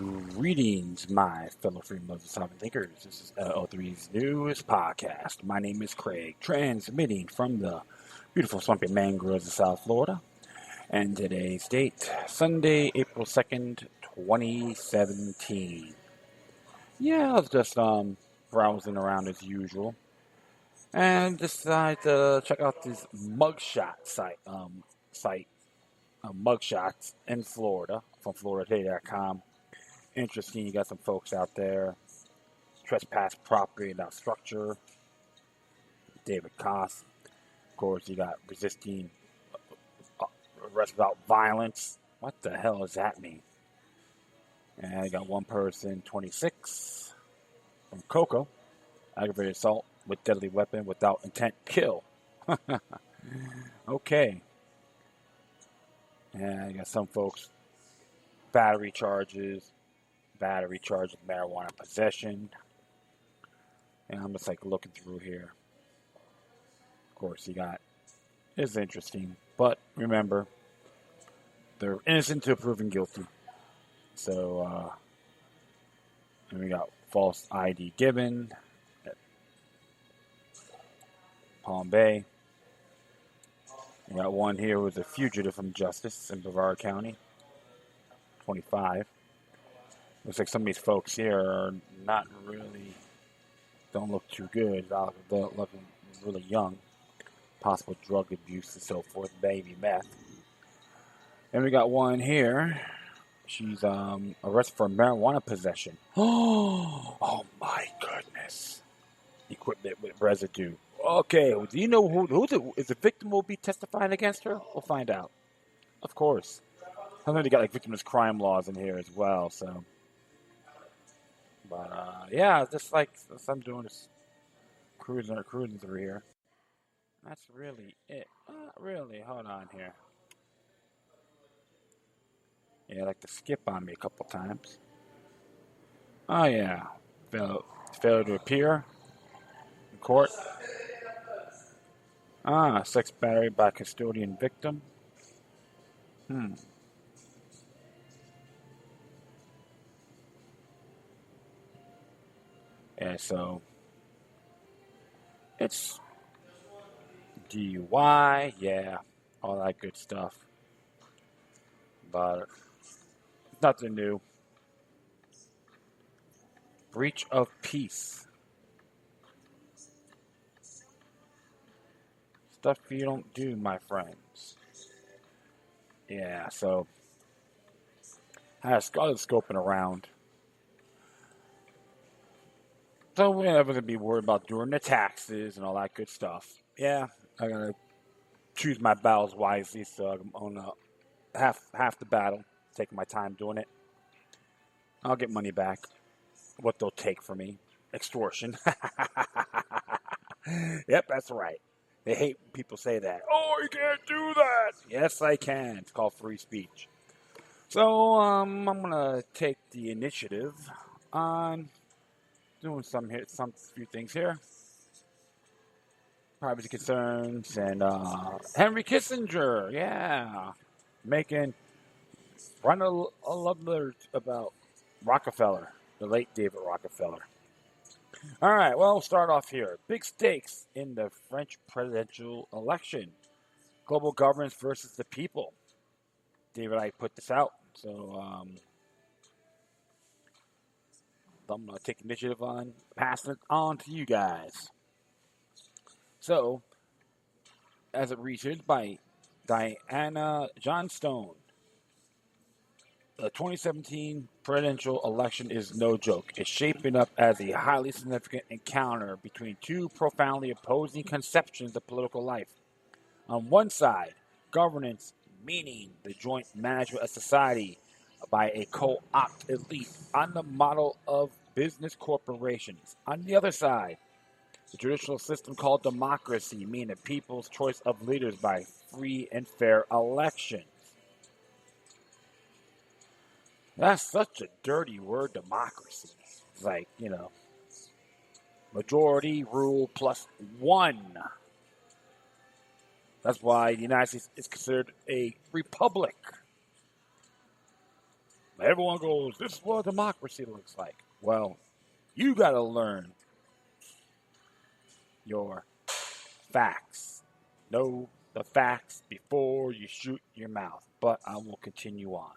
Greetings, my fellow freedom lovers and sovereign thinkers. This is LO3's newest podcast. My name is Craig, transmitting from the beautiful swampy mangroves of South Florida. And today's date, Sunday, April 2nd, 2017. Yeah, I was just browsing around as usual and decided to check out this mugshot site, mugshots in Florida from FloridaToday.com. Interesting, you got some folks out there. Trespass property without structure. David Koss. Of course, you got resisting arrest without violence. What the hell does that mean? And you got one person, 26, from Cocoa. Aggravated assault with deadly weapon without intent kill. Okay. And you got some folks, battery charges, marijuana possession. And I'm just like looking through here. Of course, it's interesting. But remember, they're innocent until proven guilty. So, and we got false ID given at Palm Bay. We got one here who was a fugitive from justice in Brevard County, 25. Looks like some of these folks here are don't look too good. They're looking really young. Possible drug abuse and so forth, baby meth. And we got one here. She's arrested for marijuana possession. Oh my goodness. Equipment with residue. Okay, do you know who the victim will be testifying against her? We'll find out. Of course. I know they got like victimless crime laws in here as well, so. But yeah, just like I'm doing is cruising through here. That's really it. Really, hold on here. Yeah, like to skip on me a couple times. Oh yeah, failure to appear in court. Sex battery by custodian victim. Yeah, so it's DUI, yeah, all that good stuff. But nothing new. Breach of peace. Stuff you don't do, my friends. Yeah, so I was scoping around. So we're never gonna be worried about doing the taxes and all that good stuff. Yeah, I gotta choose my battles wisely, so I'm on half the battle, taking my time doing it. I'll get money back. What they'll take from me. Extortion. Yep, that's right. They hate when people say that. Oh, you can't do that. Yes, I can. It's called free speech. So, I'm gonna take the initiative on doing some few things here. Privacy concerns and Henry Kissinger, yeah, running a love letter about Rockefeller, the late David Rockefeller. All right, well, we'll start off here. Big stakes in the French presidential election. Global governance versus the people. David, I put this out, so I'm going to take initiative on passing it on to you guys. So, as it researched by Diana Johnstone, the 2017 presidential election is no joke. It's shaping up as a highly significant encounter between two profoundly opposing conceptions of political life. On one side, governance, meaning the joint management of society by a co-opt elite on the model of business corporations. On the other side, the traditional system called democracy, meaning the people's choice of leaders by free and fair elections. That's such a dirty word, democracy. It's like, majority rule plus one. That's why the United States is considered a republic. Everyone goes, this is what democracy looks like. Well, you got to learn your facts. Know the facts before you shoot your mouth. But I will continue on.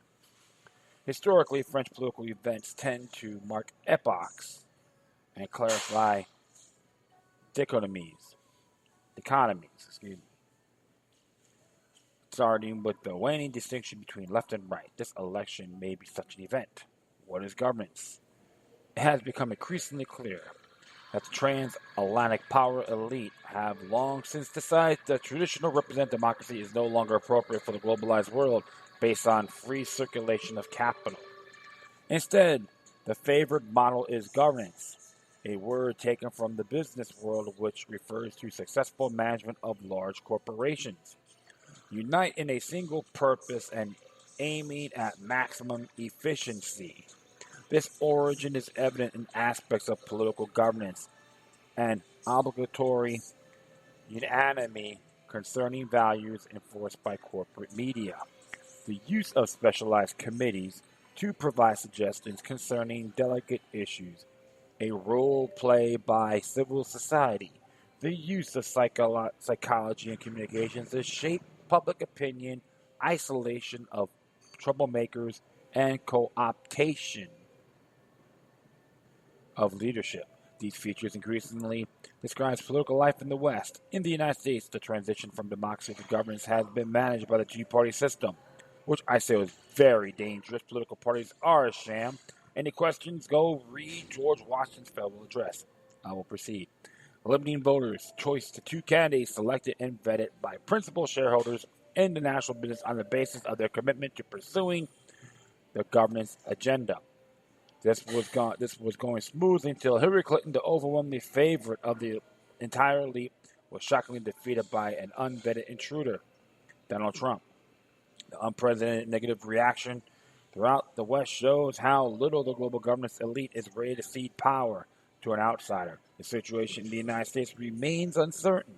Historically, French political events tend to mark epochs and clarify dichotomies, excuse me, starting with the waning distinction between left and right. This election may be such an event. What is governance? It has become increasingly clear that the transatlantic power elite have long since decided that traditional representative democracy is no longer appropriate for the globalized world based on free circulation of capital. Instead, the favored model is governance, a word taken from the business world which refers to successful management of large corporations. Unite in a single purpose and aiming at maximum efficiency. This origin is evident in aspects of political governance and obligatory unanimity concerning values enforced by corporate media. The use of specialized committees to provide suggestions concerning delicate issues, a role played by civil society, the use of psychology and communications to shape public opinion, isolation of troublemakers, and co-optation of leadership. These features increasingly describes political life in the West. In the United States, the transition from democracy to governance has been managed by the G-Party system, which I say is very dangerous. Political parties are a sham. Any questions, go read George Washington's farewell address. I will proceed. Limiting voters' choice to two candidates selected and vetted by principal shareholders in the national business on the basis of their commitment to pursuing the governance agenda. This was going smoothly until Hillary Clinton, the overwhelming favorite of the entire elite, was shockingly defeated by an unvetted intruder, Donald Trump. The unprecedented negative reaction throughout the West shows how little the global governance elite is ready to cede power to an outsider. The situation in the United States remains uncertain,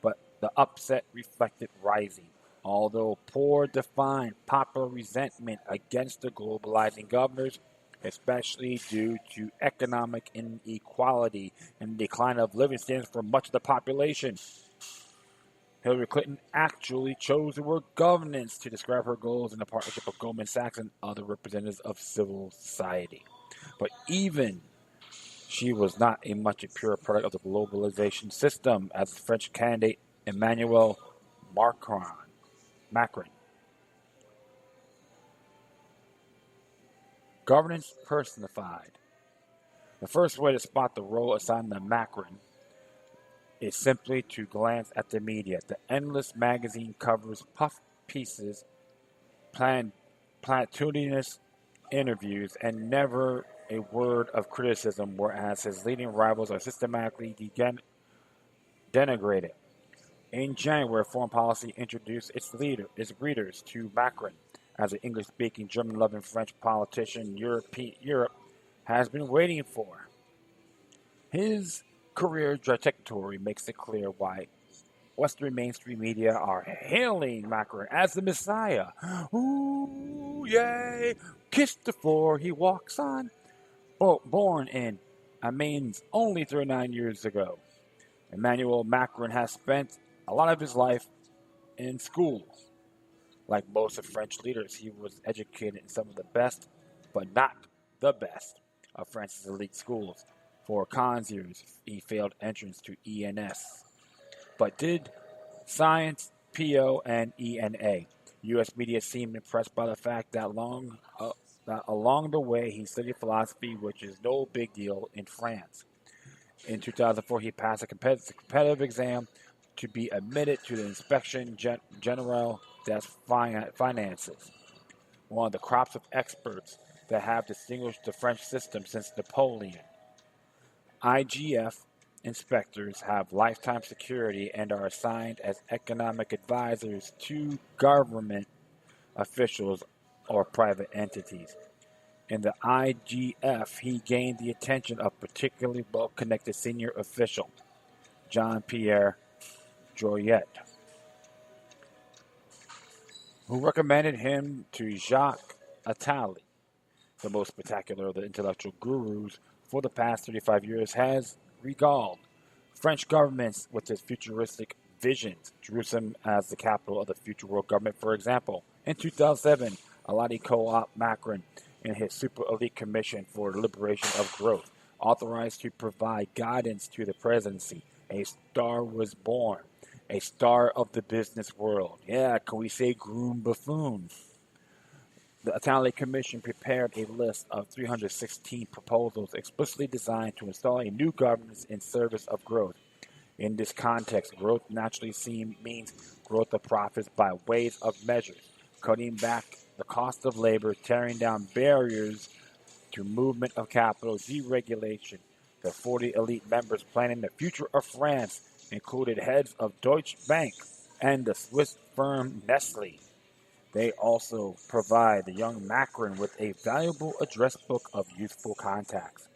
but the upset reflected rising, although poor defined popular resentment against the globalizing governors, especially due to economic inequality and the decline of living standards for much of the population. Hillary Clinton actually chose the word governance to describe her goals in the partnership of Goldman Sachs and other representatives of civil society. But even she was not a much a pure product of the globalization system, as the French candidate Emmanuel Macron. Governance personified. The first way to spot the role assigned to Macron is simply to glance at the media. The endless magazine covers puff pieces, platitudinous interviews, and never a word of criticism, whereas his leading rivals are systematically denigrated. In January, Foreign Policy introduced its readers to Macron as an English-speaking, German-loving French politician Europe has been waiting for. His career trajectory makes it clear why Western mainstream media are hailing Macron as the Messiah. Ooh, yay! Kissed the floor he walks on. Born in Amiens only 39 years ago, Emmanuel Macron has spent a lot of his life in schools. Like most of French leaders, he was educated in some of the best, but not the best, of France's elite schools. For Khan's years, he failed entrance to ENS, but did science, PO, and ENA. U.S. media seemed impressed by the fact that along the way he studied philosophy, which is no big deal in France. In 2004, he passed a competitive exam to be admitted to the Inspection Generale des Finances, one of the crops of experts that have distinguished the French system since Napoleon. IGF inspectors have lifetime security and are assigned as economic advisors to government officials or private entities. In the IGF, he gained the attention of particularly well-connected senior official, Jean-Pierre Joliot, who recommended him to Jacques Attali, the most spectacular of the intellectual gurus for the past 35 years, has regaled French governments with its futuristic visions. Jerusalem as the capital of the future world government, for example. In 2007, Aladi co-op Macron in his Super Elite Commission for the Liberation of Growth, authorized to provide guidance to the presidency. A star was born, a star of the business world. Yeah, can we say groom buffoon? The Italian Commission prepared a list of 316 proposals explicitly designed to install a new governance in service of growth. In this context, growth naturally means growth of profits by ways of measures, cutting back the cost of labor, tearing down barriers to movement of capital, deregulation. The 40 elite members planning the future of France included heads of Deutsche Bank and the Swiss firm Nestle. They also provide the young Macron with a valuable address book of youthful contacts.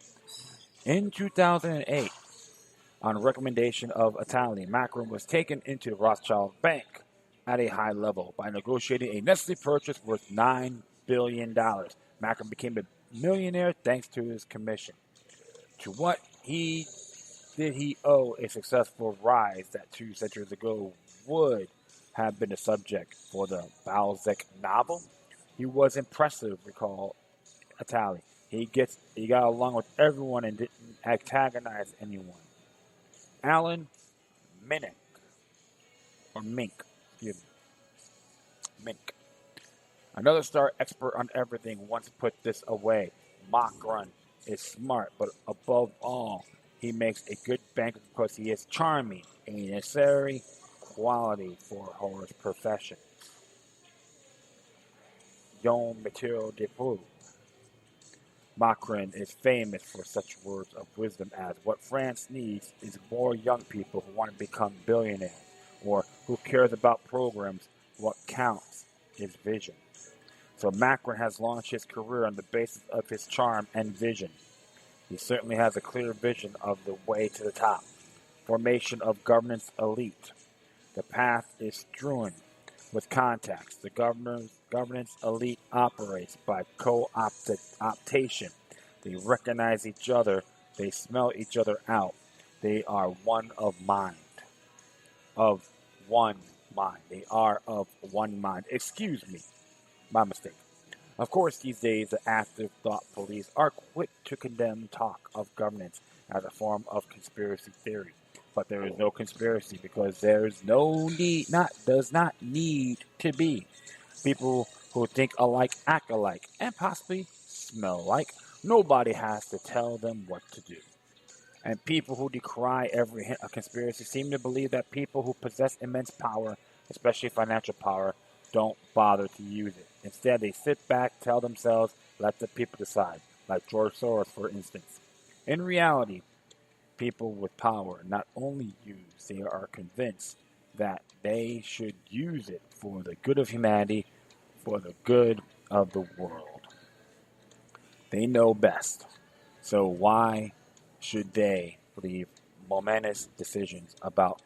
In 2008, on recommendation of Italy, Macron was taken into the Rothschild Bank at a high level by negotiating a Nestle purchase worth $9 billion. Macron became a millionaire thanks to his commission. To what did he owe a successful rise that 2 centuries ago would have been a subject for the Balzac novel? He was impressive, recall Italy. He got along with everyone and didn't antagonize anyone. Alan Minnick, or Mink, excuse me, Mink. Another star expert on everything once put this away. Macron is smart, but above all, he makes a good banker because he is charming, a necessary quality for his profession. Jean Mathieu de Poux. Macron is famous for such words of wisdom as what France needs is more young people who want to become billionaires, or who cares about programs. What counts is vision. So Macron has launched his career on the basis of his charm and vision. He certainly has a clear vision of the way to the top. Formation of governance elite. The path is strewn with contacts. The governance elite operates by co-optation. They recognize each other. They smell each other out. They are one of mind. Of one mind. They are of one mind. Excuse me. My mistake. Of course, these days, the active thought police are quick to condemn talk of governance as a form of conspiracy theory. But there is no conspiracy because there is no need, does not need to be. People who think alike act alike and possibly smell alike. Nobody has to tell them what to do. And people who decry every hint of conspiracy seem to believe that people who possess immense power, especially financial power, don't bother to use it. Instead, they sit back, tell themselves, let the people decide, like George Soros, for instance. In reality, people with power not only they are convinced that they should use it for the good of humanity, for the good of the world. They know best. So why should they leave momentous decisions up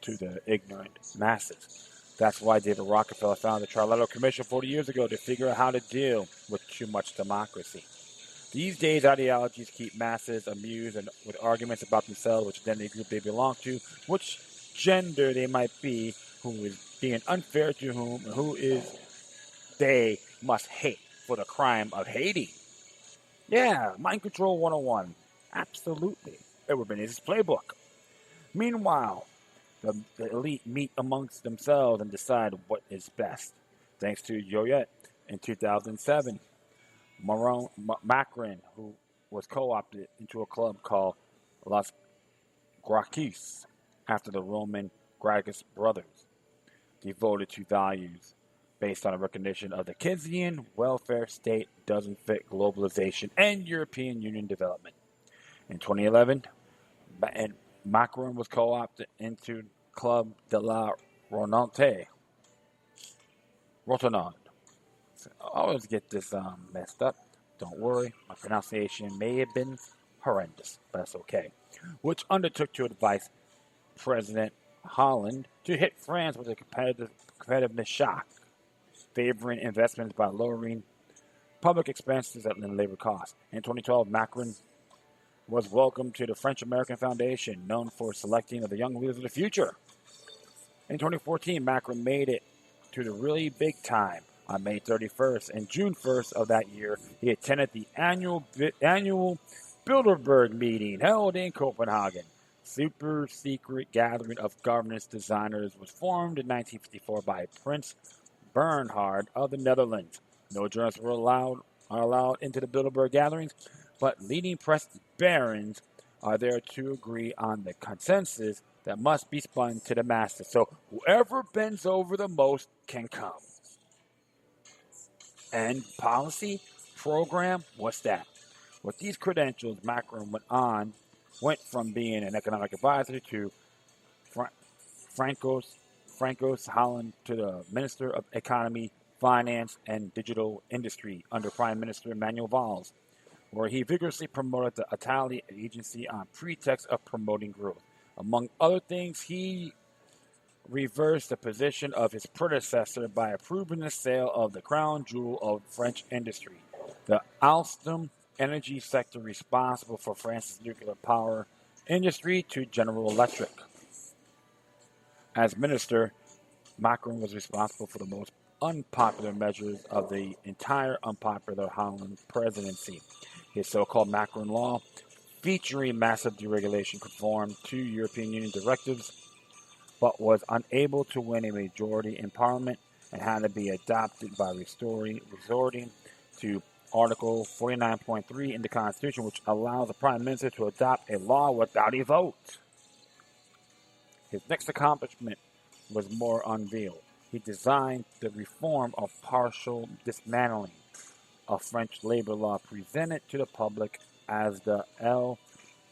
to the ignorant masses? That's why David Rockefeller founded the Trilateral Commission 40 years ago to figure out how to deal with too much democracy. These days, ideologies keep masses amused and with arguments about themselves, which identity group they belong to, which gender they might be, who is being unfair to whom, and who is they must hate for the crime of hating. Yeah, Mind Control 101. Absolutely. Edward Bernays' playbook. Meanwhile, the elite meet amongst themselves and decide what is best. Thanks to Joyet in 2007, Macron, who was co-opted into a club called Las Gracchus after the Roman Gracchus brothers, devoted to values based on a recognition of the Keynesian welfare state doesn't fit globalization and European Union development. In 2011, Macron was co-opted into Club de la Rotonde. I always get this messed up. Don't worry, my pronunciation may have been horrendous, but that's okay. Which undertook to advise President Hollande to hit France with a competitiveness shock, favoring investments by lowering public expenses and labor costs. In 2012, Macron was welcomed to the French-American Foundation, known for selecting the young leaders of the future. In 2014, Macron made it to the really big time. On May 31st and June 1st of that year, he attended the annual Bilderberg meeting held in Copenhagen. Super secret gathering of governance designers was formed in 1954 by Prince Bernhard of the Netherlands. No journalists are allowed into the Bilderberg gatherings, but leading press barons are there to agree on the consensus that must be spun to the masses. So whoever bends over the most can come. And policy program, what's that? With these credentials, Macron went from being an economic advisor to Francos Holland to the Minister of Economy, Finance, and Digital Industry under Prime Minister Manuel Valls, where he vigorously promoted the Italian agency on pretext of promoting growth. Among other things, he reversed the position of his predecessor by approving the sale of the crown jewel of French industry, the Alstom energy sector responsible for France's nuclear power industry, to General Electric. As minister, Macron was responsible for the most unpopular measures of the entire unpopular Holland presidency. His so-called Macron Law, featuring massive deregulation, conformed to European Union directives, but was unable to win a majority in Parliament and had to be adopted by resorting to Article 49.3 in the Constitution, which allows the Prime Minister to adopt a law without a vote. His next accomplishment was more unveiled. He designed the reform of partial dismantling of French labor law, presented to the public as the El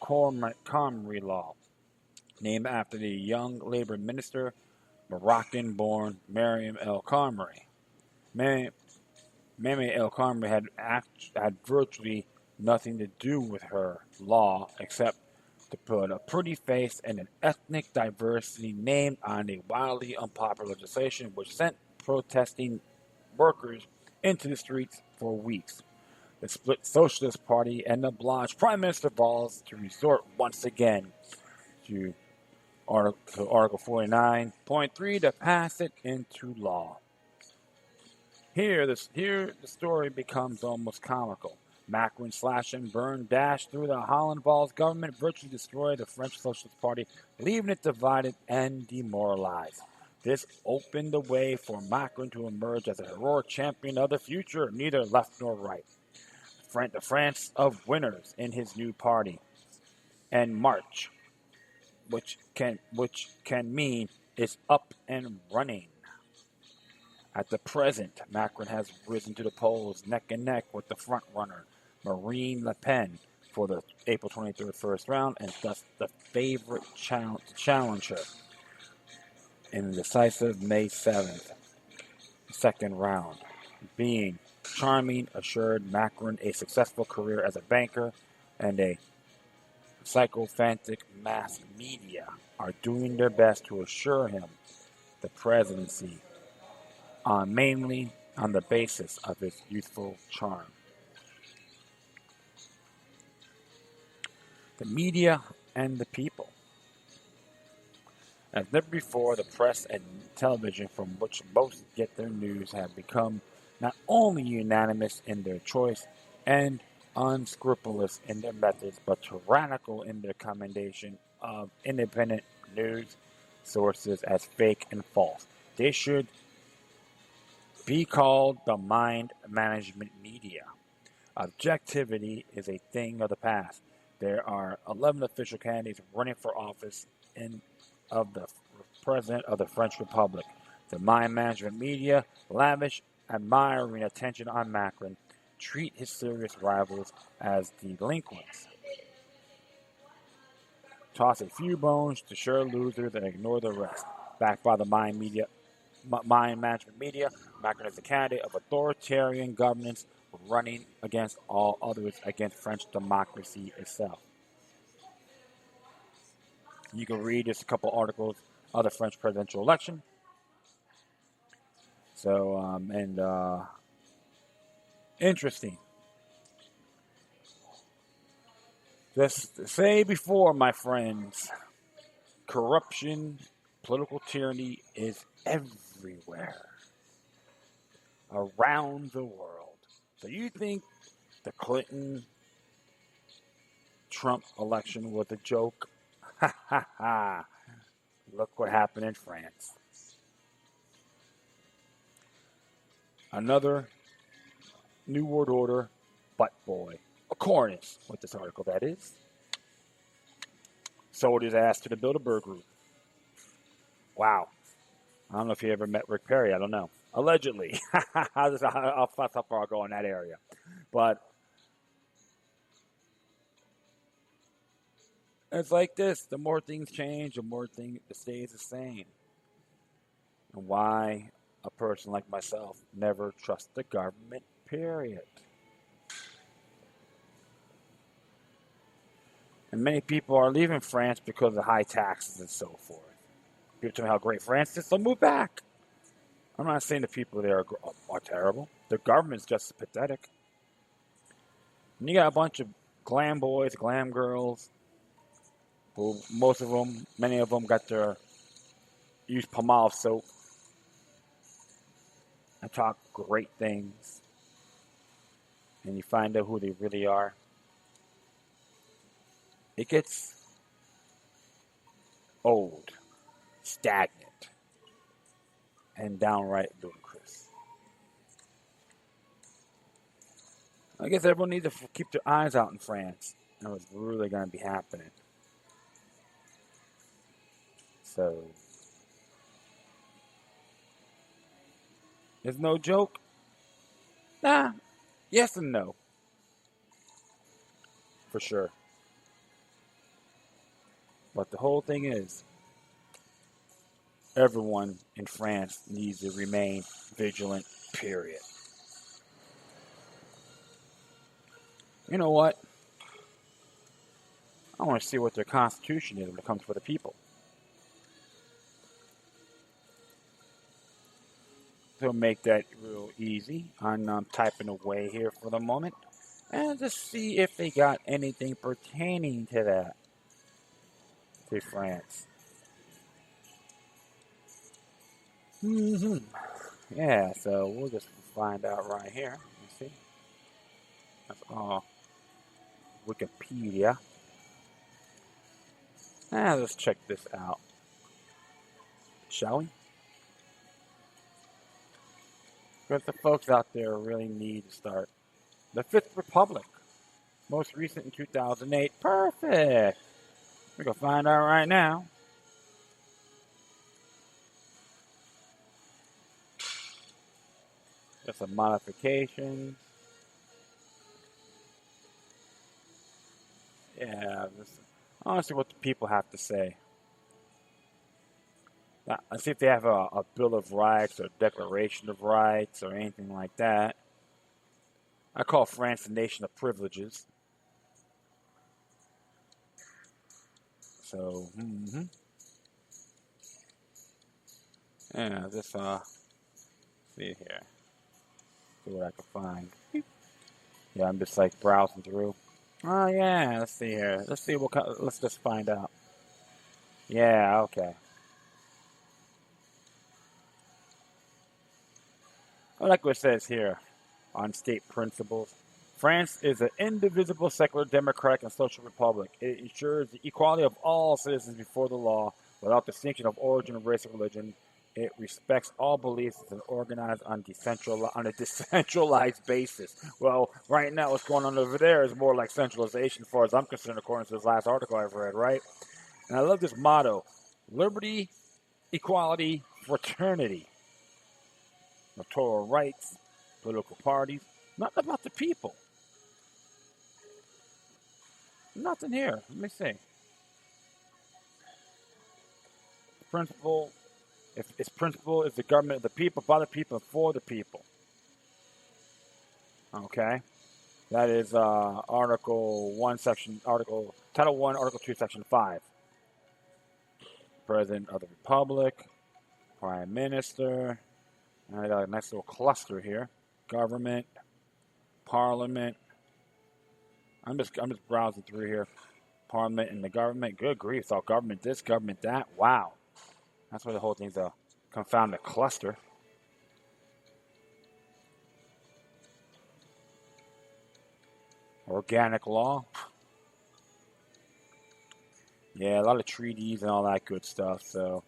Khomri Law, named after the young labor minister, Moroccan-born Mariam El Khomri. Mariam El Khomri had virtually nothing to do with her law except to put a pretty face and an ethnic diversity name on a wildly unpopular legislation, which sent protesting workers into the streets for weeks. The split Socialist Party and obliged Prime Minister Valls to resort once again to Article 49.3 to pass it into law. Here the story becomes almost comical. Macron slash and burn dashed through the Holland-Valls government, virtually destroyed the French Socialist Party, leaving it divided and demoralized. This opened the way for Macron to emerge as a heroic champion of the future, neither left nor right. The France of winners in his new party, and March, which can mean is up and running. At the present, Macron has risen to the polls neck and neck with the front-runner, Marine Le Pen, for the April 23rd first round, and thus the favorite challenger in the decisive May 7th second round, being charming, assured Macron a successful career as a banker, and a sycophantic mass media are doing their best to assure him the presidency, mainly on the basis of his youthful charm. The media and the people. As never before, the press and television from which most get their news have become not only unanimous in their choice and unscrupulous in their methods, but tyrannical in their commendation of independent news sources as fake and false. They should be called the mind management media. Objectivity is a thing of the past. There are 11 official candidates running for office of the President of the French Republic. The mind management media lavish admiring attention on Macron, treat his serious rivals as delinquents, toss a few bones to sure losers and ignore the rest. Backed by the mind management media, Macron is a candidate of authoritarian governance running against all others, against French democracy itself. You can read just a couple articles of the French presidential election. So, Interesting. Just say before, my friends, corruption, political tyranny is everywhere around the world. So you think the Clinton Trump election was a joke? Ha ha ha. Look what happened in France. Another New World Order butt boy. A Cornish, what this article that is. Sold his ass to the Bilderberg Group. Wow. I don't know if you ever met Rick Perry. I don't know. Allegedly. That's how far I'll go in that area. But it's like this. The more things change, the more things stays the same. And why a person like myself never trusts the government, period. And many people are leaving France because of high taxes and so forth. People tell me how great France is, they'll move back. I'm not saying the people there are terrible. The government's just pathetic. And you got a bunch of glam boys, glam girls, who many of them use Palmolive soap and talk great things. And you find out who they really are. It gets old, stagnant, and downright ludicrous. I guess everyone needs to keep their eyes out in France and what's really going to be happening. So, it's no joke. Nah, yes and no. For sure. But the whole thing is, everyone in France needs to remain vigilant, period. You know what? I want to see what their constitution is when it comes for the people. So make that real easy. I'm typing away here for the moment. And just see if they got anything pertaining to that. To France. Yeah, so we'll just find out right here. Let's see. That's all Wikipedia. Let's check this out. Shall we? Because the folks out there really need to start. The Fifth Republic. Most recent in 2008. Perfect. We're going to find out right now. Just some modifications. Yeah, I want to see what the people have to say. Let's see if they have a Bill of Rights or Declaration of Rights or anything like that. I call France the nation of privileges. So, yeah, just see here. See what I can find. Yeah, I'm just like browsing through. Oh yeah, let's see here. Let's just find out. Yeah, okay. I like what it says here on state principles. France is an indivisible, secular, democratic, and social republic. It ensures the equality of all citizens before the law without distinction of origin, race, or religion. It respects all beliefs and organized on a decentralized basis. Well, right now, what's going on over there is more like centralization, as far as I'm concerned, according to this last article I've read, right? And I love this motto: liberty, equality, fraternity. Electoral rights, political parties, nothing about the people. Nothing here. Let me see. Principle, if its principle is the government of the people, by the people, and for the people. Okay, that is Title 1, Article 2, Section 5. President of the Republic, Prime Minister. I got a nice little cluster here. Government, Parliament. I'm just browsing through here. Parliament and the government. Good grief, it's all government this, government that. Wow. That's why the whole thing's a confounded cluster. Organic law. Yeah, a lot of treaties and all that good stuff. So,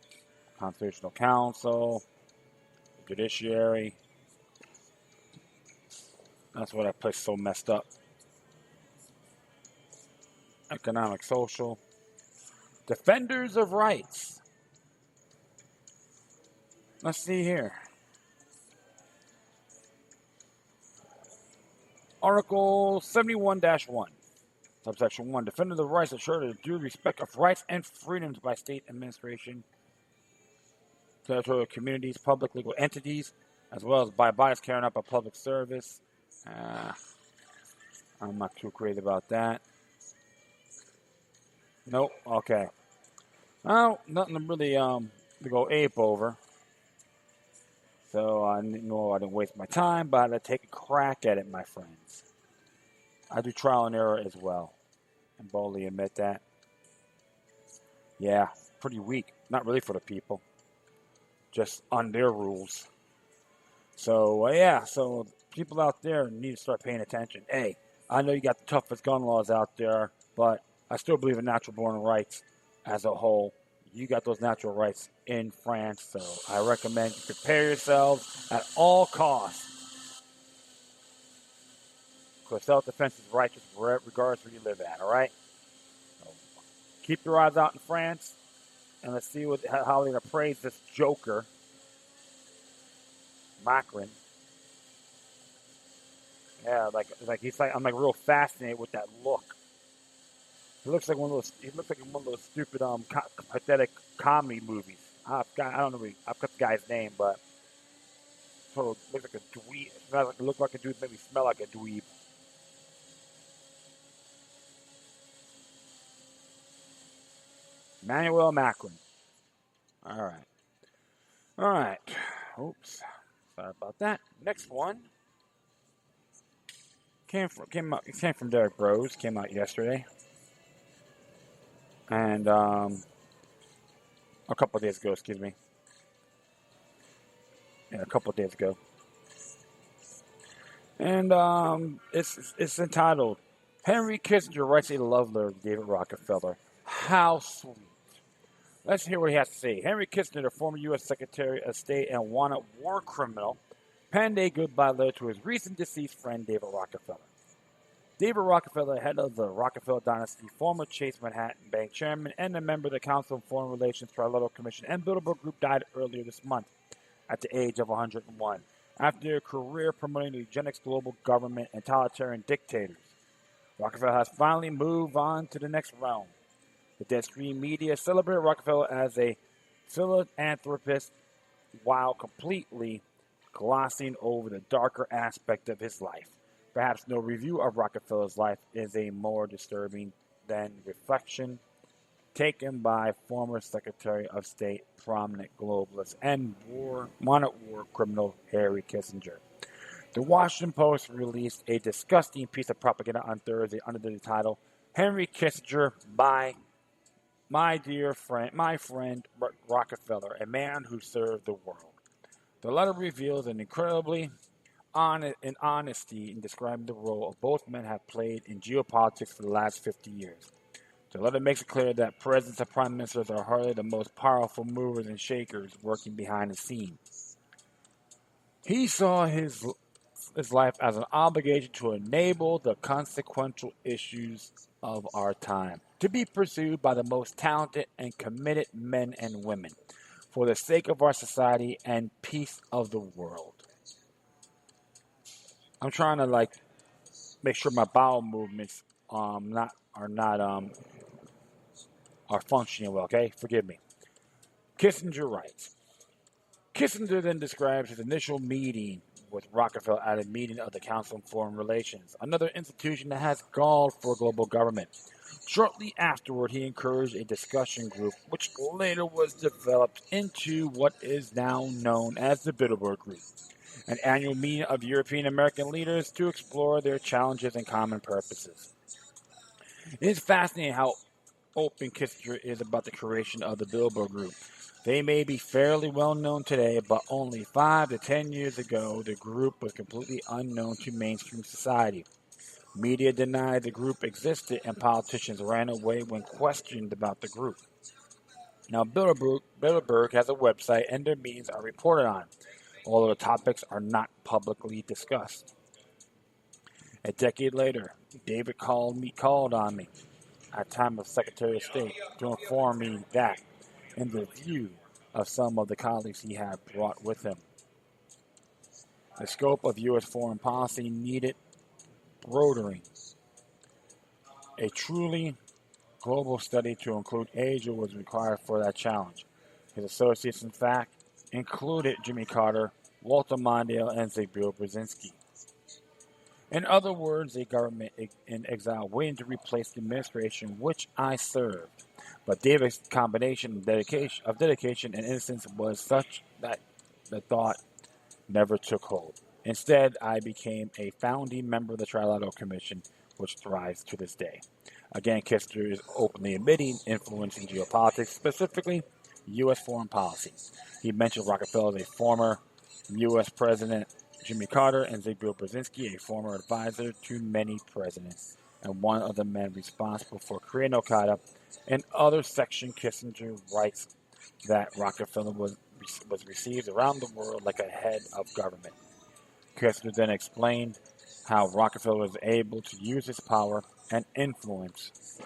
Constitutional Council, Judiciary. That's why that place is so messed up. Economic, social. Defenders of rights. Let's see here. Article 71-1. Subsection 1. Defender of the rights assure the due respect of rights and freedoms by state administration, territorial communities, public legal entities, as well as by bodies carrying out a public service. I'm not too crazy about that. Nope. Okay. Well, nothing to really to go ape over. So I didn't waste my time, but I had to take a crack at it, my friends. I do trial and error as well, and boldly admit that. Yeah, pretty weak. Not really for the people, just on their rules. So yeah, so people out there need to start paying attention. Hey, I know you got the toughest gun laws out there, but I still believe in natural born rights as a whole. You got those natural rights in France, so I recommend you prepare yourselves at all costs. Because self-defense is righteous regardless where you live at, all right? So keep your eyes out in France, and let's see how they're going to praise this joker, Macron. Yeah, I'm real fascinated with that look. He looks like one of those stupid, pathetic comedy movies. I don't know. I've got the guy's name, but sort of looks like a dweeb. Look like a dude, maybe smell like a dweeb. Emmanuel Macron. All right. Oops. Sorry about that. Next one came from Derek Bros. Came out yesterday. And a couple of days ago, excuse me. Yeah, a couple of days ago. And it's entitled, Henry Kissinger Writes a Love Letter to David Rockefeller. How sweet. Let's hear what he has to say. Henry Kissinger, the former U.S. Secretary of State and wanted war criminal, penned a goodbye letter to his recent deceased friend, David Rockefeller. David Rockefeller, head of the Rockefeller dynasty, former Chase Manhattan Bank chairman, and a member of the Council on Foreign Relations Trilateral Commission and Bilderberg Group, died earlier this month at the age of 101 after a career promoting eugenics, global government, and totalitarian dictators. Rockefeller has finally moved on to the next realm. The deadstream media celebrated Rockefeller as a philanthropist while completely glossing over the darker aspect of his life. Perhaps no review of Rockefeller's life is a more disturbing than reflection taken by former Secretary of State, prominent globalist, and war criminal Henry Kissinger. The Washington Post released a disgusting piece of propaganda on Thursday under the title, Henry Kissinger by my dear friend, Rockefeller, a man who served the world. The letter reveals an incredibly honesty in describing the role of both men have played in geopolitics for the last 50 years. The letter makes it clear that presidents and prime ministers are hardly the most powerful movers and shakers working behind the scenes. He saw his life as an obligation to enable the consequential issues of our time to be pursued by the most talented and committed men and women for the sake of our society and peace of the world. I'm trying to make sure my bowel movements are functioning well. Okay, forgive me. Kissinger writes. Kissinger then describes his initial meeting with Rockefeller at a meeting of the Council on Foreign Relations, another institution that has galled for global government. Shortly afterward, he encouraged a discussion group, which later was developed into what is now known as the Bilderberg Group. an annual meeting of European American leaders to explore their challenges and common purposes. It is fascinating how open Kissinger is about the creation of the Bilderberg Group. They may be fairly well known today, but only 5 to 10 years ago, the group was completely unknown to mainstream society. Media denied the group existed, and politicians ran away when questioned about the group. Now, Bilderberg has a website, and their meetings are reported on, although the topics are not publicly discussed. A decade later, David called on me at time of Secretary of State to inform me that, in the view of some of the colleagues he had brought with him, the scope of U.S. foreign policy needed broadening. A truly global study to include Asia was required for that challenge. His associates, in fact, included Jimmy Carter, Walter Mondale, and Zbigniew Brzezinski. In other words, a government in exile waiting to replace the administration which I served. But David's combination of dedication and innocence was such that the thought never took hold. Instead, I became a founding member of the Trilateral Commission, which thrives to this day. Again, Kissinger is openly admitting influence in geopolitics, specifically U.S. foreign policy. He mentioned Rockefeller as a former U.S. president, Jimmy Carter, and Zbigniew Brzezinski, a former advisor to many presidents, and one of the men responsible for creating Al-Qaeda. In other section, Kissinger writes that Rockefeller was received around the world like a head of government. Kissinger then explained how Rockefeller was able to use his power and influence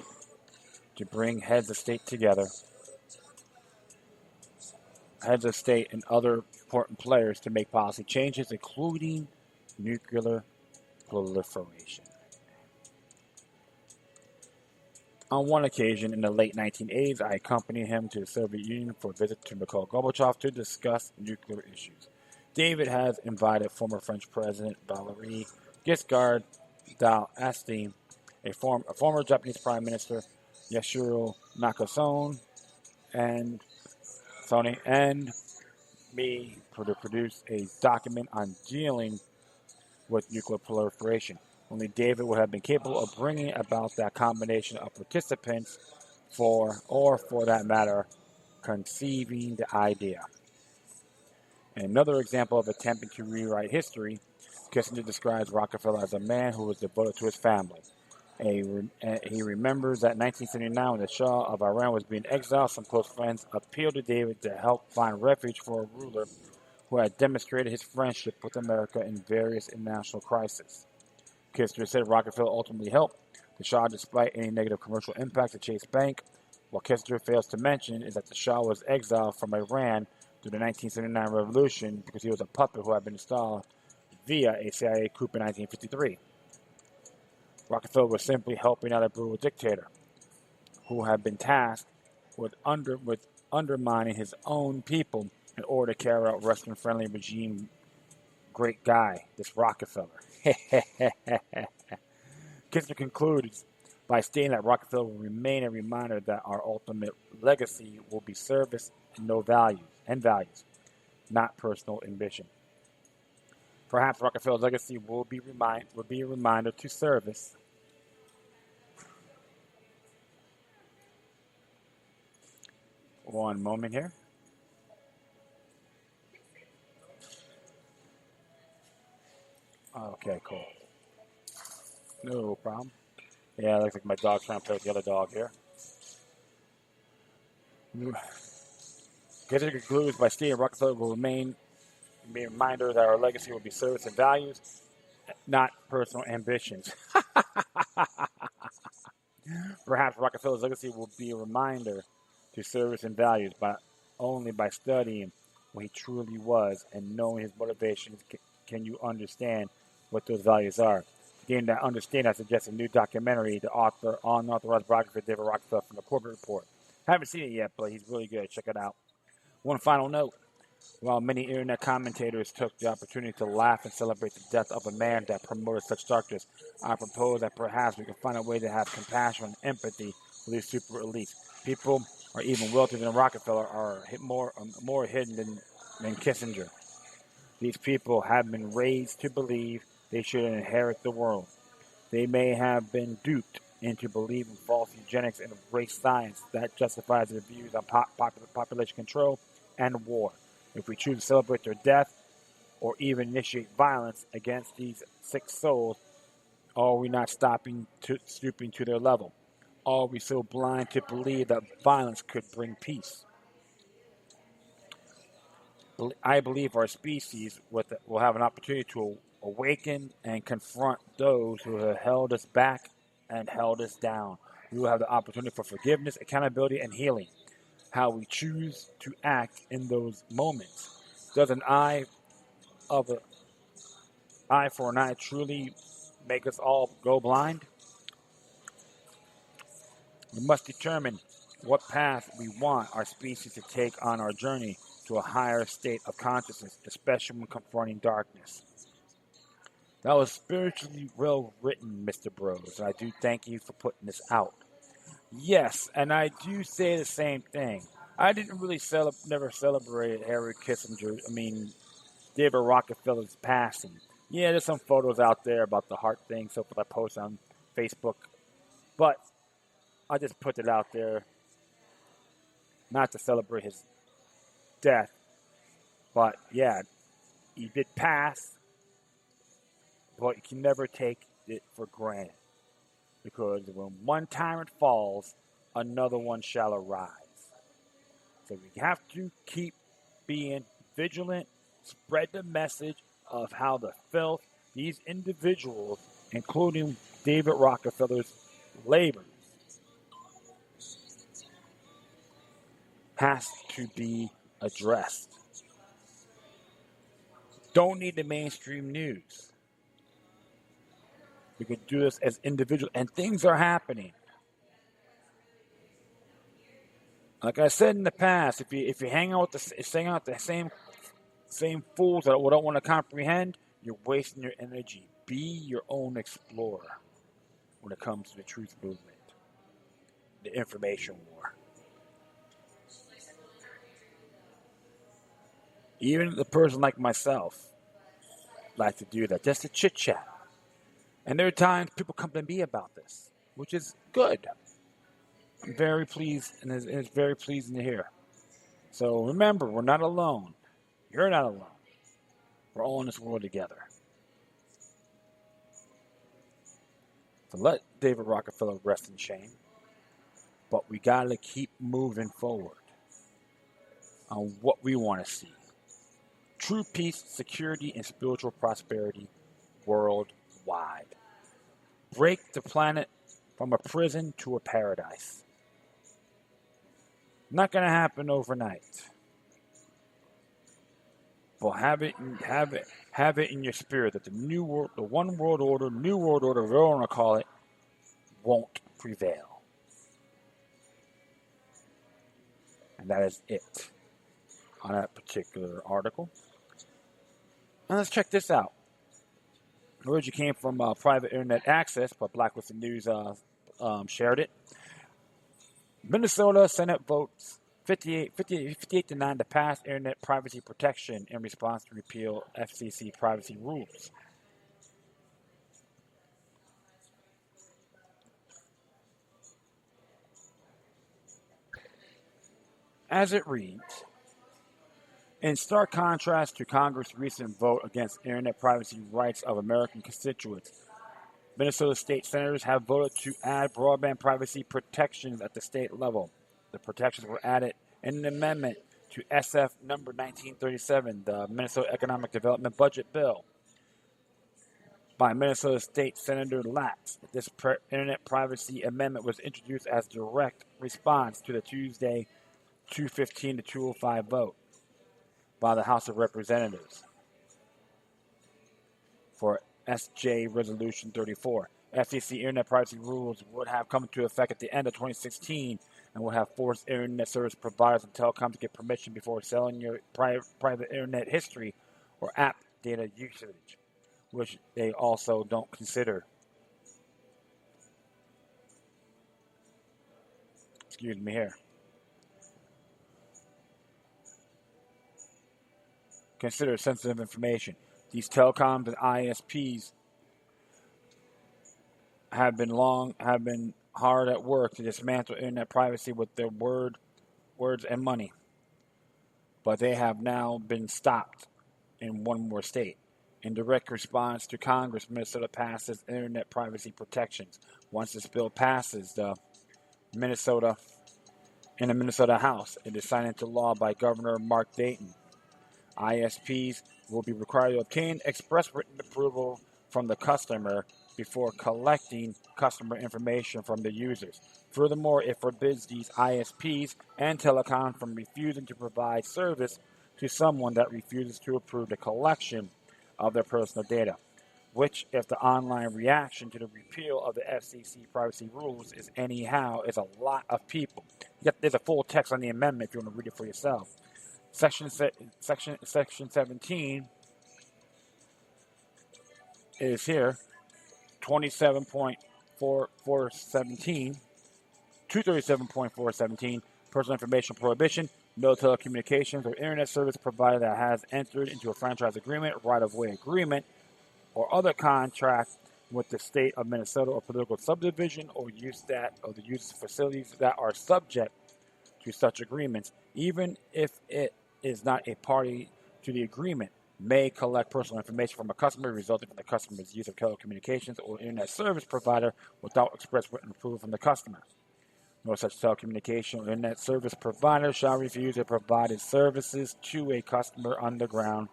to bring heads of state together, heads of state and other important players to make policy changes, including nuclear proliferation. On one occasion in the late 1980s, I accompanied him to the Soviet Union for a visit to Mikhail Gorbachev to discuss nuclear issues. David has invited former French President Valéry Giscard d'Estaing, a former Japanese Prime Minister Yasuhiro Nakasone, and me to produce a document on dealing with nuclear proliferation. Only David would have been capable of bringing about that combination of participants for that matter, conceiving the idea. And another example of attempting to rewrite history, Kissinger describes Rockefeller as a man who was devoted to his family. He remembers that in 1979, when the Shah of Iran was being exiled, some close friends appealed to David to help find refuge for a ruler who had demonstrated his friendship with America in various international crises. Kissinger said Rockefeller ultimately helped the Shah despite any negative commercial impact at Chase Bank. What Kissinger fails to mention is that the Shah was exiled from Iran during the 1979 revolution because he was a puppet who had been installed via a CIA coup in 1953. Rockefeller was simply helping out a brutal dictator who had been tasked with undermining his own people in order to carry out Western-friendly regime. Great guy, this Rockefeller. Kissinger concludes by stating that Rockefeller will remain a reminder that our ultimate legacy will be service and values, not personal ambition. Perhaps Rockefeller's legacy will be a reminder to service. One moment here. Okay, cool. No problem. Yeah, it looks like my dog's trying to play with the other dog here. Kissinger concludes by stating Rockefeller will remain be a reminder that our legacy will be service and values, not personal ambitions. Perhaps Rockefeller's legacy will be a reminder to service and values, but only by studying what he truly was and knowing his motivations can you understand what those values are. To gain that understanding, I suggest a new documentary, the author unauthorized biography of David Rockefeller from the Corbett Report. Haven't seen it yet, but he's really good. Check it out. One final note. While many internet commentators took the opportunity to laugh and celebrate the death of a man that promoted such darkness, I propose that perhaps we can find a way to have compassion and empathy for these super elites. People are even wealthier than Rockefeller are more hidden than Kissinger. These people have been raised to believe they should inherit the world. They may have been duped into believing false eugenics and race science that justifies their views on population control and war. If we choose to celebrate their death or even initiate violence against these sick souls, are we not stooping to their level? Are we so blind to believe that violence could bring peace? I believe our species will have an opportunity to awaken and confront those who have held us back and held us down. We will have the opportunity for forgiveness, accountability, and healing. How we choose to act in those moments. Does an of a eye for an eye truly make us all go blind? We must determine what path we want our species to take on our journey to a higher state of consciousness, especially when confronting darkness. That was spiritually well written, Mr. Bros, and I do thank you for putting this out. Yes, and I do say the same thing. I didn't really never celebrated Harry Kissinger. David Rockefeller's passing. Yeah, there's some photos out there about the heart thing, so forth I post on Facebook. But I just put it out there not to celebrate his death. But yeah, he did pass, but you can never take it for granted. Because when one tyrant falls, another one shall arise. So we have to keep being vigilant, spread the message of how the filth these individuals, including David Rockefeller's labor, has to be addressed. Don't need the mainstream news. We can do this as individuals, and things are happening. Like I said in the past, if you hang out with the same fools that don't want to comprehend, you're wasting your energy. Be your own explorer when it comes to the truth movement, the information war. Even the person like myself like to do that, just to chit chat. And there are times people come to me about this, which is good. I'm very pleased, and it's very pleasing to hear. So remember, we're not alone. You're not alone. We're all in this world together. So let David Rockefeller rest in shame. But we got to keep moving forward on what we want to see. True peace, security, and spiritual prosperity worldwide. Break the planet from a prison to a paradise. Not going to happen overnight. But have it in your spirit that the new world, the one world order, new world order, whatever you want to call it, won't prevail. And that is it on that particular article. Now let's check this out. The originally came from Private Internet Access, but Blacklisted News shared it. Minnesota Senate votes 58 to 9 to pass internet privacy protection in response to repeal FCC privacy rules. As it reads, in stark contrast to Congress' recent vote against internet privacy rights of American constituents, Minnesota state senators have voted to add broadband privacy protections at the state level. The protections were added in an amendment to SF number 1937, the Minnesota Economic Development Budget Bill, by Minnesota State Senator Latz. This internet privacy amendment was introduced as direct response to the Tuesday 215 to 205 vote by the House of Representatives for SJ Resolution 34. FCC internet privacy rules would have come into effect at the end of 2016 and would have forced internet service providers and telecom to get permission before selling your private internet history or app data usage, which they also don't consider. Excuse me here. considered sensitive information. These telecoms and ISPs have been hard at work to dismantle internet privacy with their words and money, but they have now been stopped in one more state. In direct response to Congress, Minnesota passes internet privacy protections. Once this bill passes Minnesota in the Minnesota House, it is signed into law by Governor Mark Dayton. ISPs will be required to obtain express written approval from the customer before collecting customer information from the users. Furthermore, it forbids these ISPs and telecom from refusing to provide service to someone that refuses to approve the collection of their personal data, which, if the online reaction to the repeal of the FCC privacy rules is a lot of people. There's a full text on the amendment if you want to read it for yourself. Section 17 is here, 237.417, personal information prohibition. No telecommunications or internet service provider that has entered into a franchise agreement, right-of-way agreement, or other contract with the state of Minnesota or political subdivision or the use of facilities that are subject to such agreements, even if it is not a party to the agreement, may collect personal information from a customer resulting from the customer's use of telecommunications or internet service provider without express written approval from the customer. No such telecommunication or internet service provider shall refuse to provide its services to a customer on the ground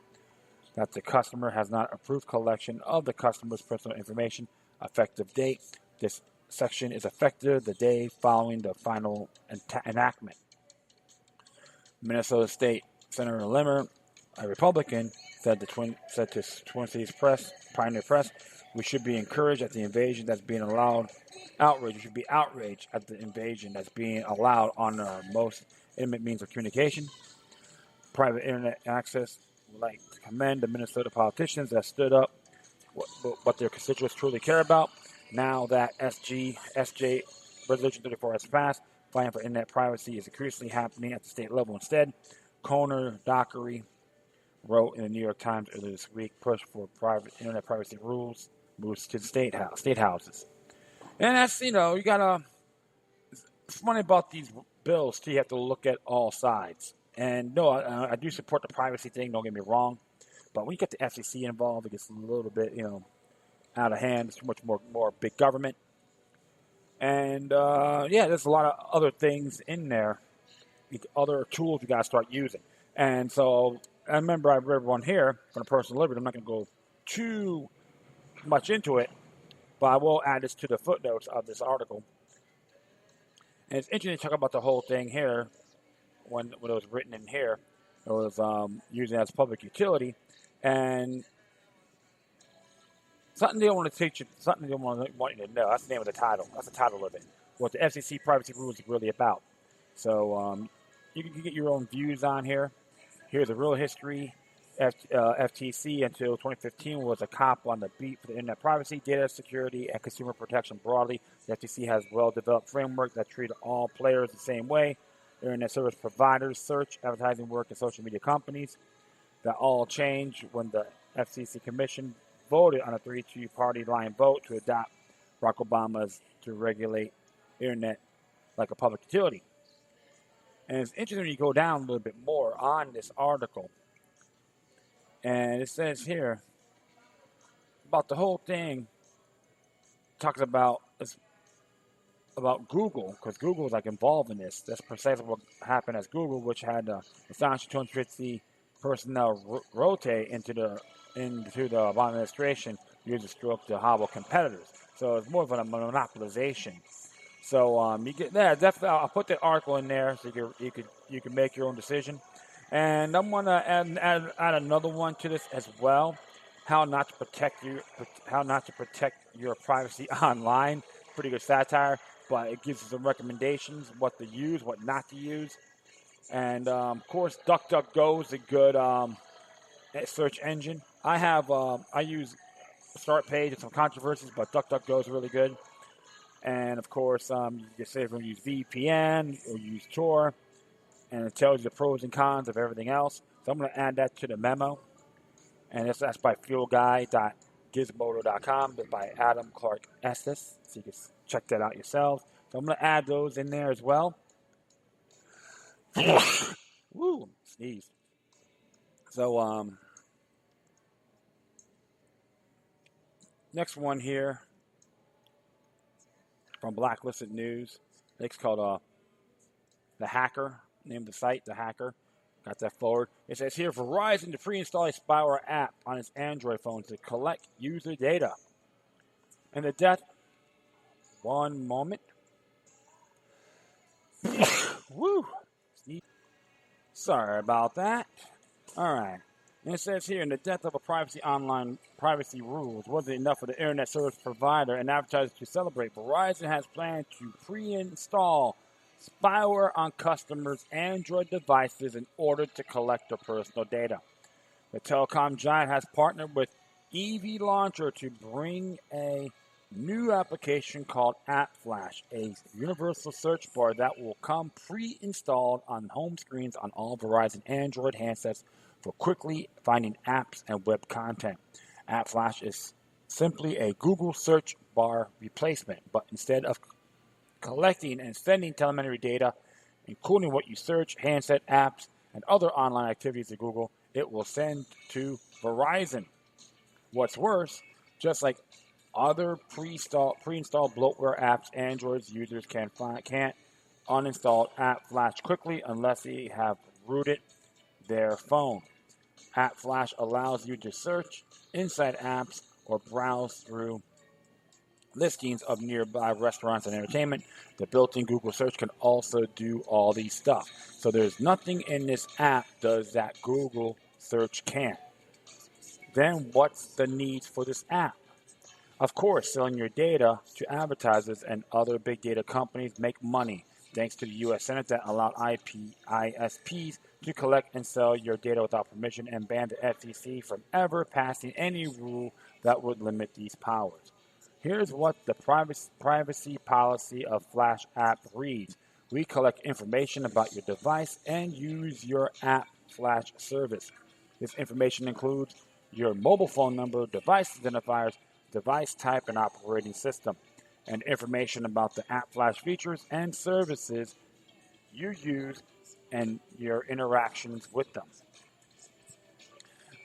that the customer has not approved collection of the customer's personal information. Effective date. This section is effective the day following the final enactment. Minnesota State Senator Limmer, a Republican, said to Twin Cities Press, Pioneer Press, we should be encouraged at the invasion that's being allowed. Outraged. We should be outraged at the invasion that's being allowed on our most intimate means of communication. Private internet access. We'd like to commend the Minnesota politicians that stood up what their constituents truly care about. Now that SJ Resolution 34 has passed, fighting for internet privacy is increasingly happening at the state level instead. Conor Dockery wrote in the New York Times earlier this week, push for private internet privacy rules moves to the state houses. And that's, you gotta, it's funny about these bills, too, you have to look at all sides. And no, I do support the privacy thing, don't get me wrong. But when you get the FCC involved, it gets a little bit, out of hand. It's too much more big government. And, there's a lot of other things in there, other tools you got to start using. And so I remember I read one here from the Personal Liberty. I'm not going to go too much into it, but I will add this to the footnotes of this article. And it's interesting to talk about the whole thing here when it was written in here. It was using it as public utility. And something they don't want to teach you, something they want you to know. That's the name of the title. That's the title of it. What the FCC privacy rules is really about. So you can get your own views on here. Here's a real history. FTC until 2015 was a cop on the beat for the internet privacy, data security, and consumer protection broadly. The FTC has a well-developed framework that treats all players the same way. Internet service providers, search, advertising work, and social media companies. That all changed when the FCC Commission voted on a 3-2 party line vote to adopt Barack Obama's to regulate internet like a public utility. And it's interesting when you go down a little bit more on this article. And it says here about the whole thing, talks about Google, because Google is involved in this. That's precisely what happened as Google, which had astonishing 250 personnel rotate into the Obama administration, used a stroke to hobble competitors. So it's more of a monopolization. So you get that. Definitely, I'll put the article in there so you can make your own decision. And I'm gonna add another one to this as well. How not to protect your privacy online. Pretty good satire, but it gives you some recommendations what to use, what not to use. And of course, DuckDuckGo is a good search engine. I use Start Page and some controversies, but DuckDuckGo is really good. And of course, you can say if you use VPN or use Tor, and it tells you the pros and cons of everything else. So I'm going to add that to the memo. And that's by fuelguy.gizmodo.com. It's by Adam Clark Estes. So you can check that out yourself. So I'm going to add those in there as well. Woo, sneeze. So, next one here from Blacklisted News. It's called The Hacker. Name of the site, The Hacker. Got that forward. It says here, Verizon to pre-install a spyware app on its Android phone to collect user data. And the death, one moment. Woo. Sorry about that. All right. And it says here, in the death of a online privacy rules, wasn't enough for the internet service provider and advertisers to celebrate. Verizon has planned to pre-install spyware on customers' Android devices in order to collect their personal data. The telecom giant has partnered with EV Launcher to bring a new application called AppFlash, a universal search bar that will come pre-installed on home screens on all Verizon Android handsets for quickly finding apps and web content. AppFlash is simply a Google search bar replacement, but instead of collecting and sending telemetry data, including what you search, handset apps, and other online activities to Google, it will send to Verizon. What's worse, just like other pre-installed bloatware apps, Android users can't uninstall AppFlash quickly unless they have rooted their phone. AppFlash allows you to search inside apps or browse through listings of nearby restaurants and entertainment. The built-in Google search can also do all these stuff. So there's nothing in this app does that Google search can't. Then what's the need for this app? Of course, selling your data to advertisers and other big data companies make money, thanks to the U.S. Senate that allowed ISPs to collect and sell your data without permission and banned the FCC from ever passing any rule that would limit these powers. Here's what the privacy policy of Flash app reads. We collect information about your device and use your app Flash service. This information includes your mobile phone number, device identifiers, device type, and operating system, and information about the AppFlash features and services you use and your interactions with them.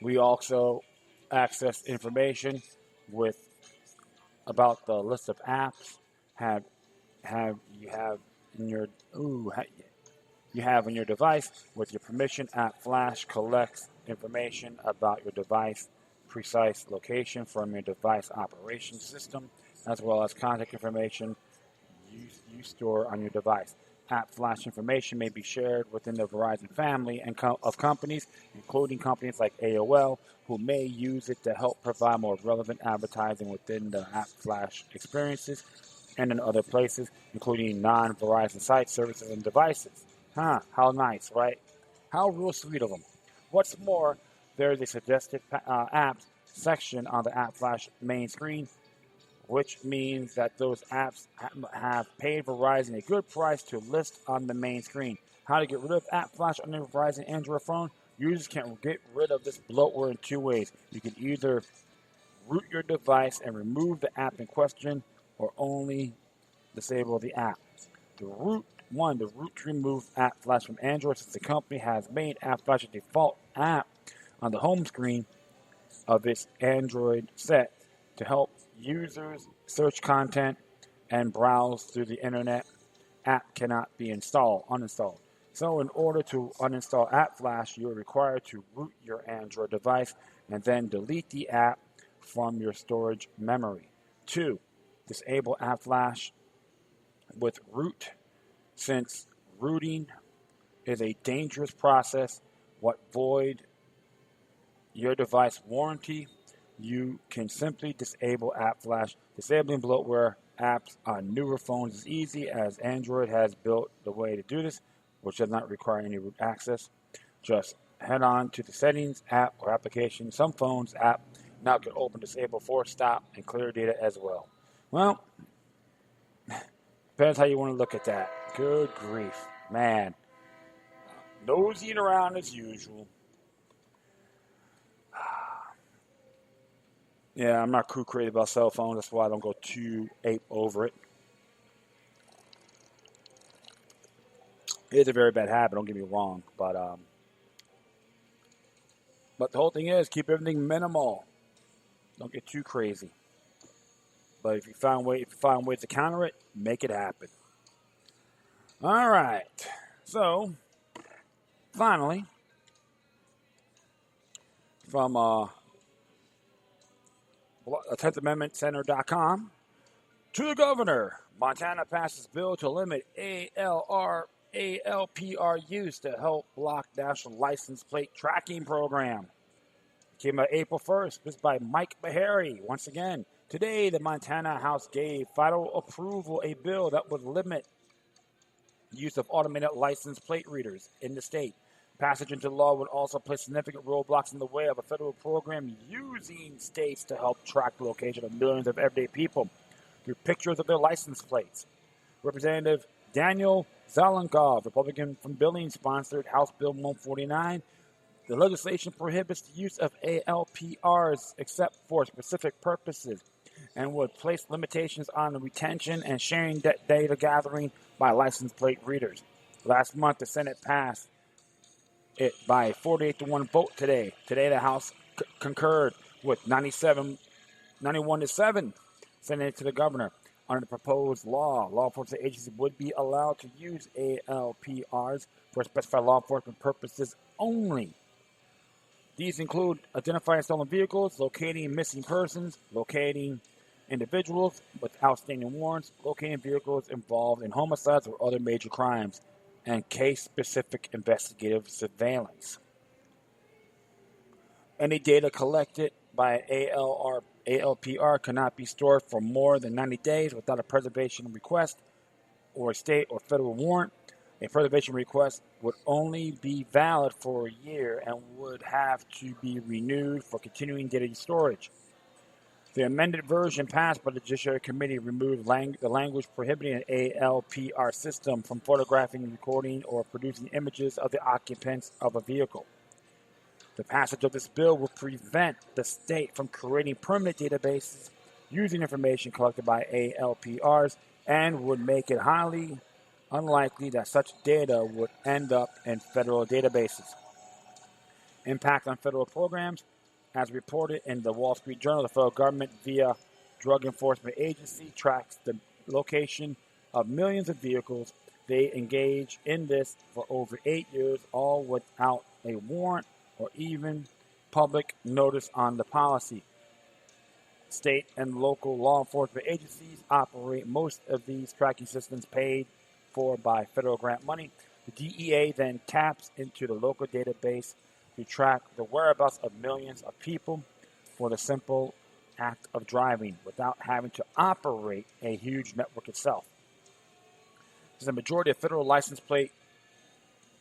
We also access information about the list of apps you have on your device. With your permission, AppFlash collects information about your device, precise location from your device operation system, as well as contact information you store on your device. AppFlash information may be shared within the Verizon family of companies, including companies like AOL, who may use it to help provide more relevant advertising within the AppFlash experiences and in other places, including non-Verizon sites, services, and devices. How nice, right? How real sweet of them. What's more, there is a suggested apps section on the AppFlash main screen, which means that those apps have paid Verizon a good price to list on the main screen. How to get rid of AppFlash on your Verizon Android phone? Users can get rid of this bloatware in two ways. You can either root your device and remove the app in question, or only disable the app. The root to remove AppFlash from Android, since the company has made AppFlash a default app on the home screen of its Android set to help users search content and browse through the internet. App cannot be uninstalled. So in order to uninstall AppFlash, you are required to root your Android device and then delete the app from your storage memory. 2. Disable AppFlash with root. Since rooting is a dangerous process, what void your device warranty, you can simply disable AppFlash. Disabling bloatware apps on newer phones is easy, as Android has built the way to do this, which does not require any root access. Just head on to the settings, app, or application. Some phones app now can open, disable, force stop, and clear data as well. Well, depends how you want to look at that. Good grief. Man. Nosing around as usual. Yeah, I'm not too crazy about cell phones. That's why I don't go too ape over it. It is a very bad habit. Don't get me wrong, but the whole thing is keep everything minimal. Don't get too crazy. But if you find ways to counter it, make it happen. All right. So finally, from 10th Amendment Center.com to the governor, Montana passes bill to limit ALPR use to help block national license plate tracking program. Came out April 1st. This is by Mike Beharry. Once again, today the Montana House gave final approval a bill that would limit the use of automated license plate readers in the state. Passage into law would also place significant roadblocks in the way of a federal program using states to help track the location of millions of everyday people through pictures of their license plates. Representative Daniel Zelenkov, Republican from Billings, sponsored House Bill 149. The legislation prohibits the use of ALPRs except for specific purposes and would place limitations on the retention and sharing data gathering by license plate readers. Last month, the Senate passed it by a 48-1 vote today. Today, the House concurred with 91 to 7, sending it to the governor. Under the proposed law enforcement agencies would be allowed to use ALPRs for specified law enforcement purposes only. These include identifying stolen vehicles, locating missing persons, locating individuals with outstanding warrants, locating vehicles involved in homicides or other major crimes, and case-specific investigative surveillance. Any data collected by ALPR cannot be stored for more than 90 days without a preservation request or a state or federal warrant. A preservation request would only be valid for a year and would have to be renewed for continuing data storage. The amended version passed by the Judiciary Committee removed the language prohibiting an ALPR system from photographing, recording, or producing images of the occupants of a vehicle. The passage of this bill will prevent the state from creating permanent databases using information collected by ALPRs and would make it highly unlikely that such data would end up in federal databases. Impact on federal programs. As reported in the Wall Street Journal, the federal government, via Drug Enforcement Agency, tracks the location of millions of vehicles. They engage in this for over 8 years, all without a warrant or even public notice on the policy. State and local law enforcement agencies operate most of these tracking systems paid for by federal grant money. The DEA then taps into the local database to track the whereabouts of millions of people for the simple act of driving without having to operate a huge network itself. The majority of federal license plate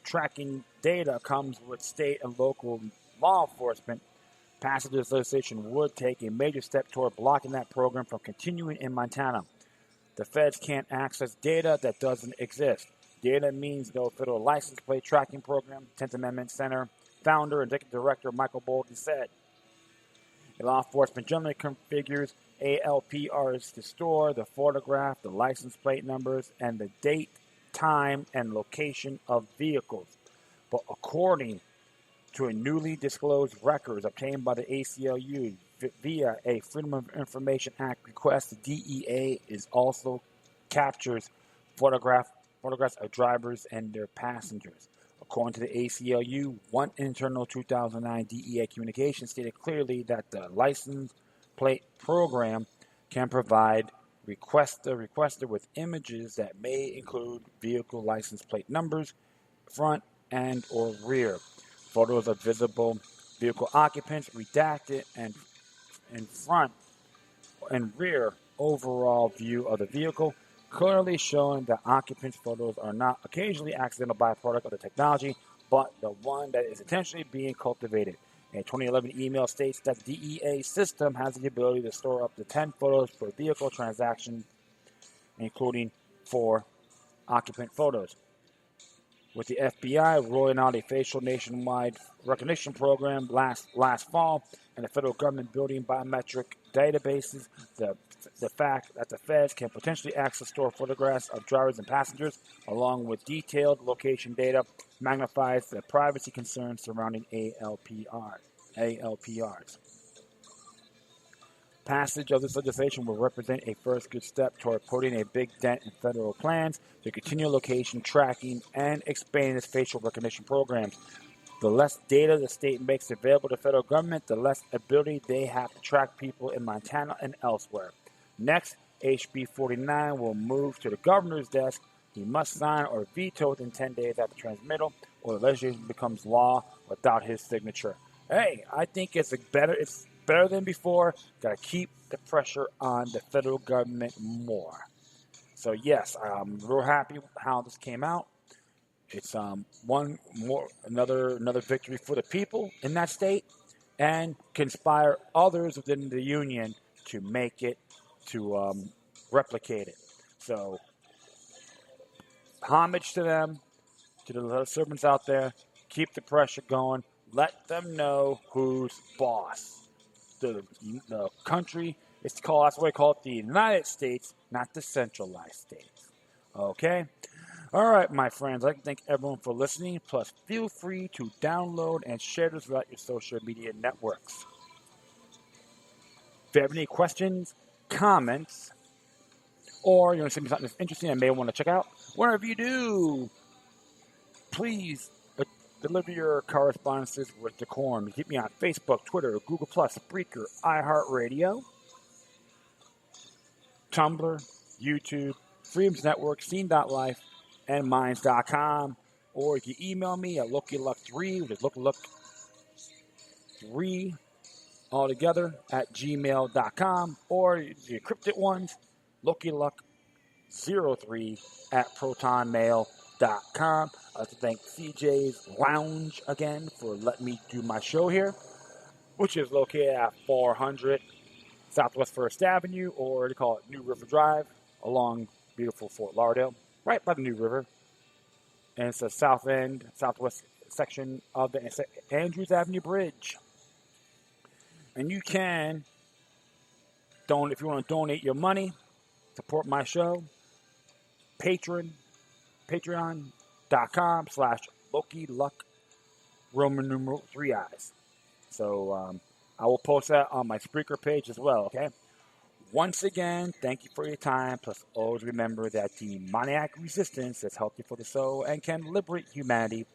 tracking data comes with state and local law enforcement. Passage of this legislation would take a major step toward blocking that program from continuing in Montana. The feds can't access data that doesn't exist. Data means no federal license plate tracking program, 10th Amendment Center founder and executive director Michael Bolden said. A law enforcement generally configures ALPRs to store the photograph, the license plate numbers, and the date, time, and location of vehicles. But according to a newly disclosed records obtained by the ACLU via a Freedom of Information Act request, the DEA is also captures photographs of drivers and their passengers. According to the ACLU, one internal 2009 DEA communication stated clearly that the license plate program can provide requester with images that may include vehicle license plate numbers, front and or rear, photos of visible vehicle occupants, redacted, and in front and rear overall view of the vehicle, clearly showing that occupants' photos are not occasionally accidental byproduct of the technology, but the one that is intentionally being cultivated. A 2011 email states that the DEA system has the ability to store up to 10 photos per vehicle transaction, including 4 occupant photos. with the FBI rolling out a facial nationwide recognition program last fall, and the federal government building biometric databases, the fact that the feds can potentially access store photographs of drivers and passengers, along with detailed location data, magnifies the privacy concerns surrounding ALPRs. Passage of this legislation will represent a first good step toward putting a big dent in federal plans to continue location tracking and expanding its facial recognition programs. The less data the state makes available to the federal government, the less ability they have to track people in Montana and elsewhere. Next, HB 49 will move to the governor's desk. He must sign or veto within 10 days after transmittal, or the legislation becomes law without his signature. Hey, I think it's better than before. Got to keep the pressure on the federal government more. So yes, I'm real happy with how this came out. It's another victory for the people in that state, and conspire others within the union to make it, to replicate it. So homage to them, to the servants out there. Keep the pressure going. Let them know who's boss. The country is called, that's why they call it the United States, not the centralized states. Okay? All right, my friends, I'd like to thank everyone for listening. Plus, feel free to download and share this throughout your social media networks. If you have any questions, comments, or you want to send me something that's interesting I may want to check out, whatever you do, please deliver your correspondences with decorum. Keep me on Facebook, Twitter, Google+, Spreaker, iHeartRadio, Tumblr, YouTube, Freedoms Network, Scene.life, and Minds.com. Or you can email me at LokiLuck3, which is LokiLuck3 altogether at gmail.com. Or the encrypted ones, LokiLuck03 at protonmail.com. I'd like to thank CJ's Lounge again for letting me do my show here, which is located at 400 Southwest 1st Avenue, or they call it New River Drive, along beautiful Fort Lauderdale, right by the New River. And it's the southwest section of the Andrews Avenue Bridge. And you can, if you want to donate your money, support my show, patreon.com/LokiLuck, Roman numeral 3 eyes. So I will post that on my Spreaker page as well, okay? Once again, thank you for your time. Plus, always remember that demoniac resistance is healthy for the soul and can liberate humanity.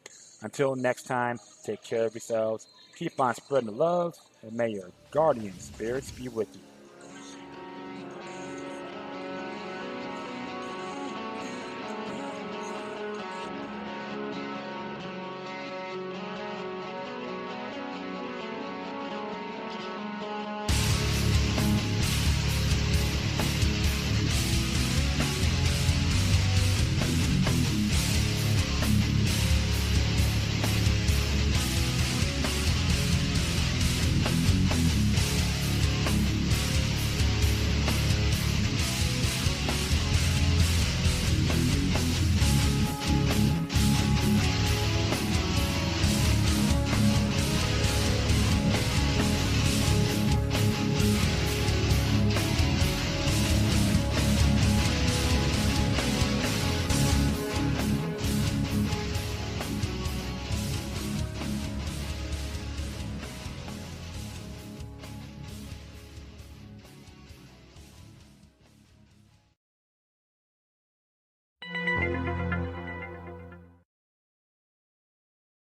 Until next time, take care of yourselves. Keep on spreading the love, and may your guardian spirits be with you.